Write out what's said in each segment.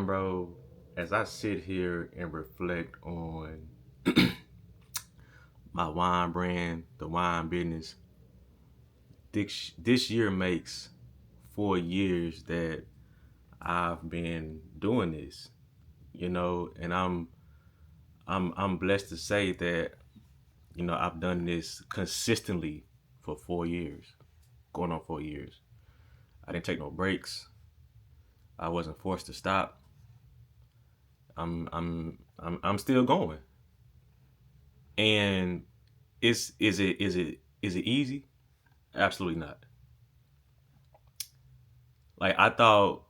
bro, as I sit here and reflect on my wine brand, the wine business, this year makes 4 years that I've been doing this, and I'm blessed to say that, I've done this consistently for 4 years, going on 4 years. I didn't take no breaks. I wasn't forced to stop. I'm still going. And is it easy? Absolutely not. Like I thought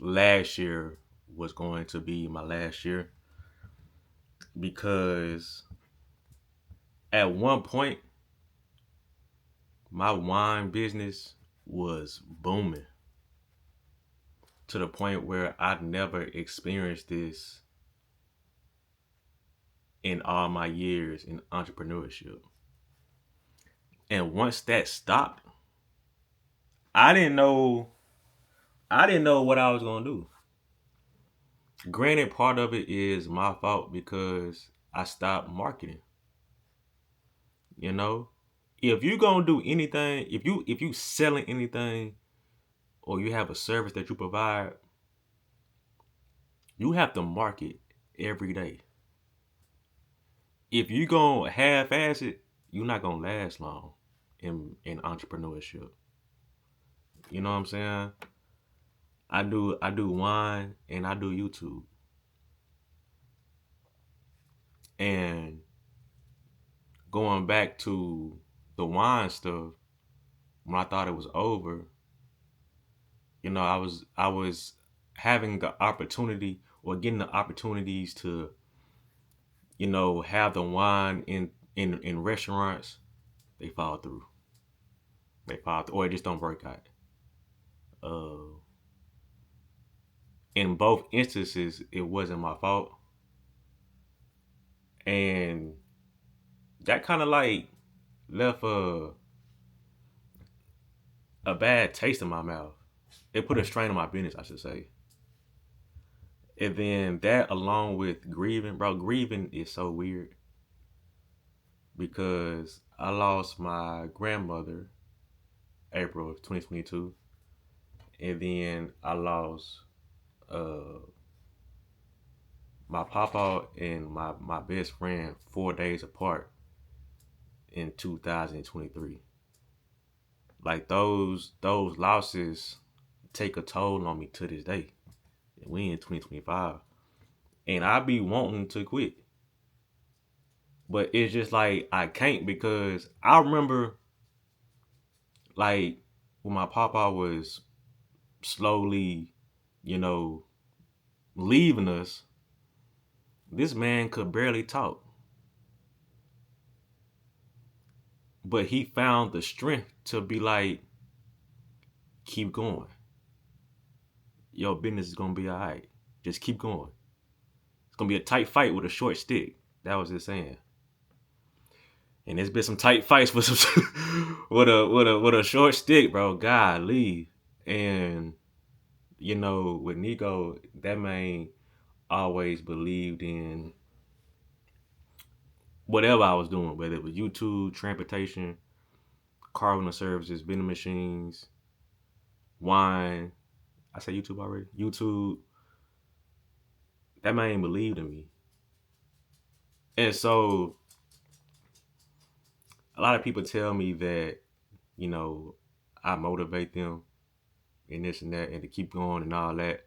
last year was going to be my last year because at one point my wine business was booming to the point where I'd never experienced this in all my years in entrepreneurship. And once that stopped, I didn't know I didn't know what I was gonna do. Granted, part of it is my fault because I stopped marketing. You know, if you gonna do anything, if you selling anything or you have a service that you provide, you have to market every day. If you gonna half-ass it, you're not gonna last long in entrepreneurship. You know what I'm saying? I do wine and I do YouTube. And going back to the wine stuff, when I thought it was over, I was having the opportunity or getting the opportunities to, have the wine in restaurants. They fall through. They fall through, or it just don't work out. Uh, in both instances, it wasn't my fault, and that kind of like left a bad taste in my mouth. It put a strain on my business, I should say. And then that, along with grieving, bro, grieving is so weird because I lost my grandmother April of 2022, and then I lost uh my papa and my best friend 4 days apart in 2023. Like those losses take a toll on me to this day. We in 2025, and I be wanting to quit, but it's just like I can't because I remember like when my papa was slowly, you know, leaving us. This man could barely talk, but he found the strength to be like, keep going. Your business is gonna be all right. Just keep going. It's gonna be a tight fight with a short stick. That was his saying. And there's been some tight fights with some with a short stick, bro. Golly. And with Nico, that man always believed in whatever I was doing, whether it was YouTube, transportation, car rental services, vending machines, wine. I say YouTube already. YouTube. That man believed in me, and so a lot of people tell me that you know I motivate them and this and that and to keep going and all that.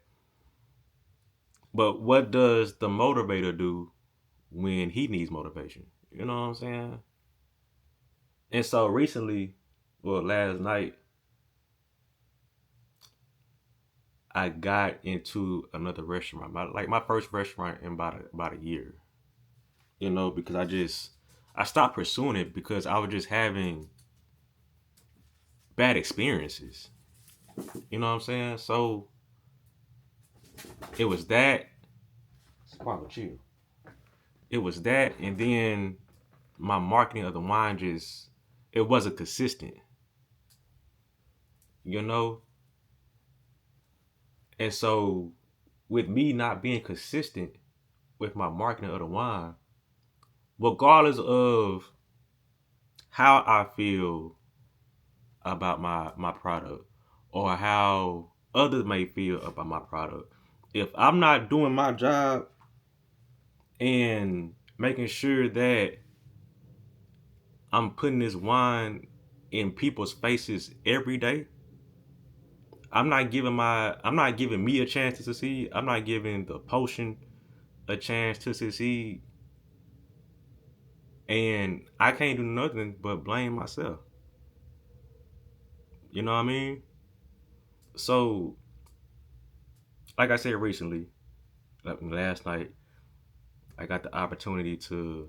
But what does the motivator do when he needs motivation? You know what I'm saying? And so recently, well, last night, I got into another restaurant, like my first restaurant in about a year. Because I stopped pursuing it because I was just having bad experiences. You know what I'm saying? So it was that. It's wrong with you? It was that, and then my marketing of the wine just it wasn't consistent. You know, and so with me not being consistent with my marketing of the wine, regardless of how I feel about my product or how others may feel about my product, if I'm not doing my job and making sure that I'm putting this wine in people's faces every day, I'm not giving me a chance to succeed. I'm not giving the potion a chance to succeed. And I can't do nothing but blame myself. You know what I mean? So, like I said recently, like last night, I got the opportunity to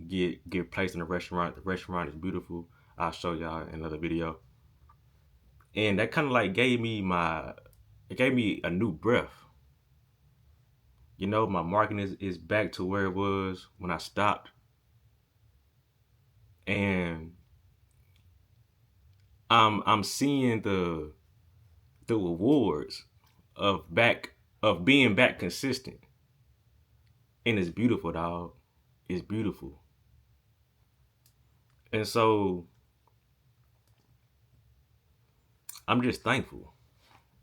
get placed in a restaurant. The restaurant is beautiful. I'll show y'all in another video. And that kind of like it gave me a new breath. You know, my marketing is back to where it was when I stopped. And I'm seeing the rewards of being back consistent. And it's beautiful, dog. It's beautiful. And so I'm just thankful.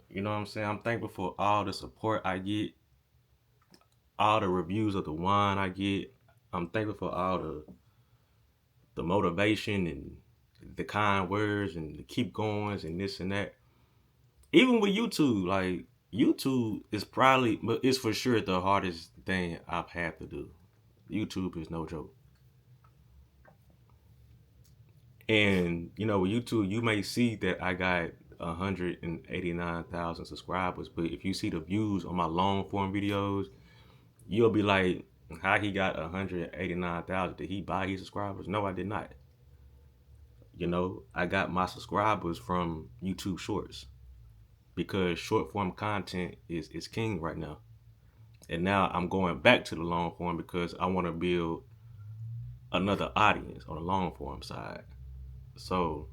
You know what I'm saying? I'm thankful for all the support I get, all the reviews of the wine I get. I'm thankful for all the motivation and the kind words and the keep goings and this and that. Even with YouTube, like YouTube is probably, but it's for sure the hardest thing I've had to do. YouTube is no joke. And you know, with YouTube, you may see that I got 189,000 subscribers, but if you see the views on my long form videos, you'll be like, how he got 189,000? Did he buy his subscribers? No, I did not. You know, I got my subscribers from YouTube Shorts because short form content is king right now. And now I'm going back to the long form because I want to build another audience on the long form side. So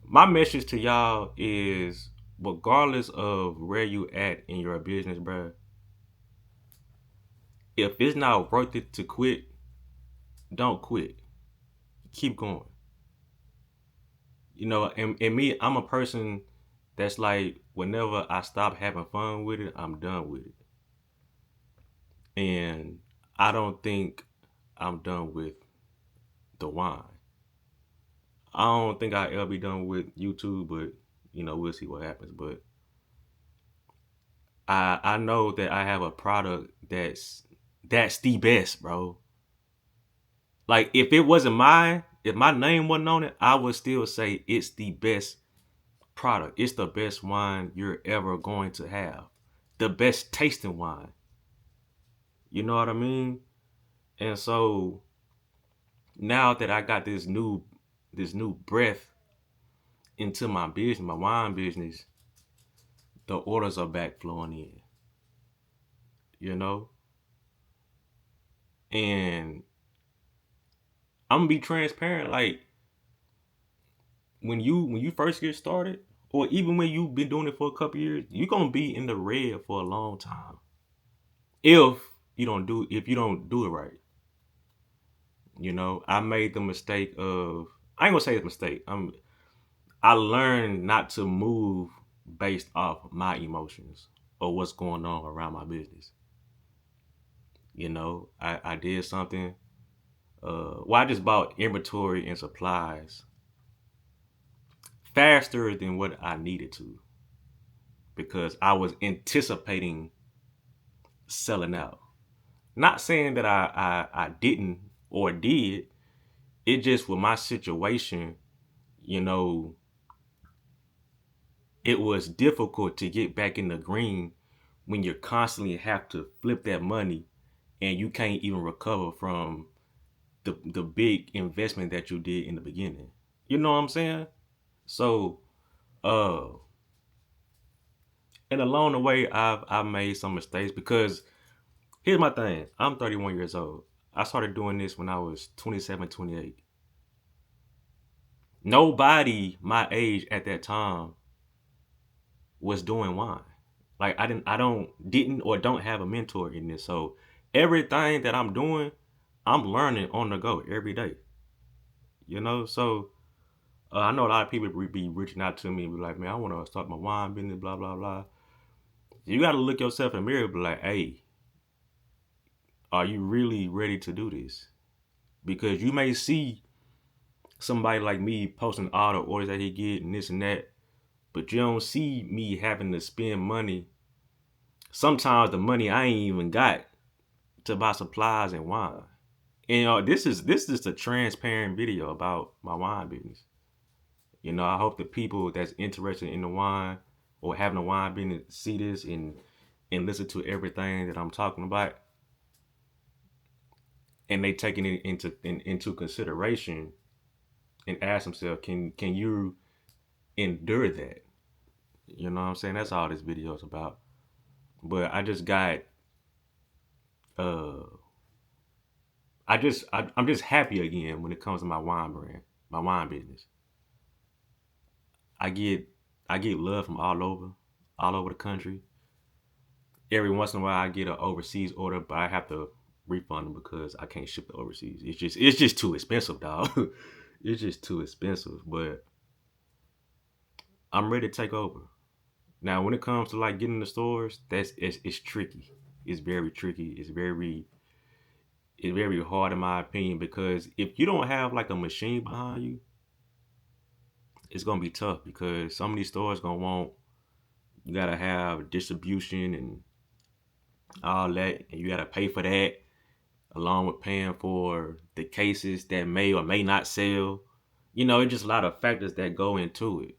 my message to y'all is regardless of where you at in your business, bro, if it's not worth it to quit, don't quit. Keep going. You know, and me, I'm a person that's like, whenever I stop having fun with it, I'm done with it. And I don't think I'm done with the wine. I don't think I'll ever be done with YouTube, but you know, we'll see what happens. But I know that I have a product that's the best, bro. Like if it wasn't mine, if my name wasn't on it, I would still say it's the best product. It's the best wine you're ever going to have. The best tasting wine. You know what I mean? And so now that I got this new breath into my business, my wine business, the orders are back flowing in. You know? And I'm gonna be transparent. Like when you first get started, or even when you've been doing it for a couple years, you're gonna be in the red for a long time. If you don't do it right. You know, I made the mistake of I ain't gonna say it's a mistake. I learned not to move based off my emotions or what's going on around my business. You know, I did something. Well, I just bought inventory and supplies faster than what I needed to because I was anticipating selling out. Not saying that I didn't or did. It just with my situation, you know, it was difficult to get back in the green when you constantly have to flip that money and you can't even recover from the big investment that you did in the beginning. You know what I'm saying? So uh and along the way I've made some mistakes because here's my thing. I'm 31 years old. I started doing this when I was 27, 28. Nobody my age at that time was doing wine. Like didn't or don't have a mentor in this. So everything that I'm doing, I'm learning on the go every day. You know, so I know a lot of people be reaching out to me and be like, man, I want to start my wine business, blah blah blah. You got to look yourself in the mirror and be like, hey, are you really ready to do this? Because you may see somebody like me posting all the orders that he get and this and that, but you don't see me having to spend money. Sometimes the money I ain't even got to buy supplies and wine. And this is a transparent video about my wine business. You know, I hope the people that's interested in the wine or having a wine business see this and listen to everything that I'm talking about, and they taking it into consideration and ask themselves, can you endure that? You know what I'm saying? That's all this video is about. But uh I'm just happy again when it comes to my wine brand, my wine business. I get I get love from all over the country. Every once in a while I get an overseas order, but I have to refund them because I can't ship it overseas. It's just too expensive, dog. It's just too expensive. But I'm ready to take over. Now, when it comes to like getting in the stores, it's tricky. It's very tricky. It's very hard in my opinion because if you don't have like a machine behind you, it's gonna be tough because some of these stores gonna want you gotta have distribution and all that, and you gotta pay for that along with paying for the cases that may or may not sell. You know, it's just a lot of factors that go into it.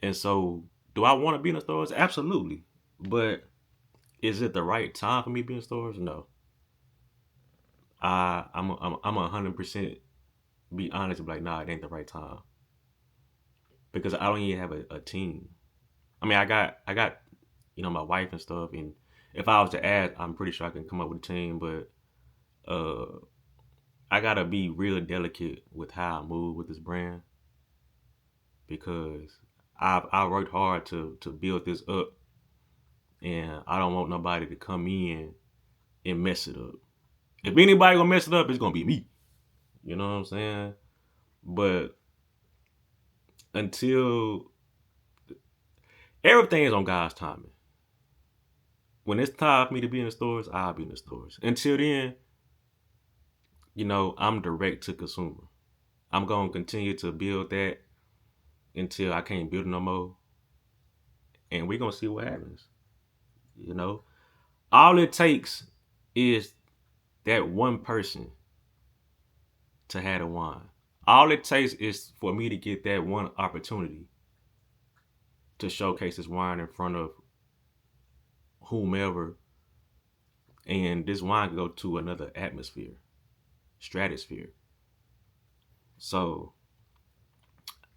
And so, do I want to be in the stores? Absolutely. But is it the right time for me to be in stores? No. I'm 100% be honest and be like, nah, it ain't the right time because I don't even have a team. I mean, I got my wife and stuff, and if I was to add, I'm pretty sure I can come up with a team. But uh, I gotta be real delicate with how I move with this brand because I worked hard to build this up, and I don't want nobody to come in and mess it up. If anybody gonna mess it up, it's gonna be me. You know what I'm saying? But until everything is on God's timing. When it's time for me to be in the stores, I'll be in the stores. Until then, I'm direct to consumer. I'm gonna continue to build that until I can't build it no more, and we're gonna see what happens. You know, all it takes is that one person to have a wine. All it takes is for me to get that one opportunity to showcase this wine in front of whomever, and this wine can go to another atmosphere, stratosphere. So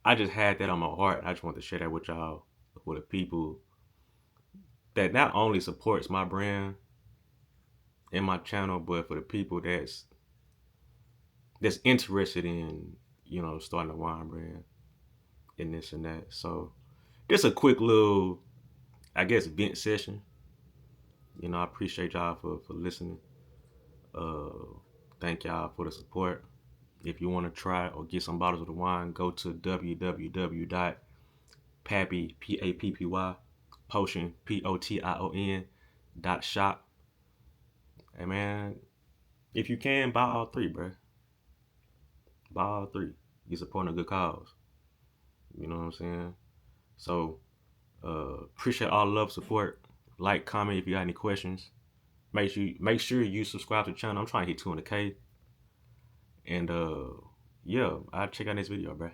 I just had that on my heart. I just want to share that with y'all, with the people that not only supports my brand and my channel, but for the people that's interested in starting a wine brand and this and that. So just a quick little, I guess, vent session. I appreciate y'all for listening. Uh, Thank y'all for the support. If you want to try or get some bottles of the wine, go to www.pappy PAPPY potion POTION .shop. And man, if you can, buy all three, bro. Buy all three. You're supporting a good cause. You know what I'm saying? So appreciate all the love, support. Like, comment if you got any questions. Make sure you subscribe to the channel. I'm trying to hit 200K. And yeah, I'll check out this video, bro.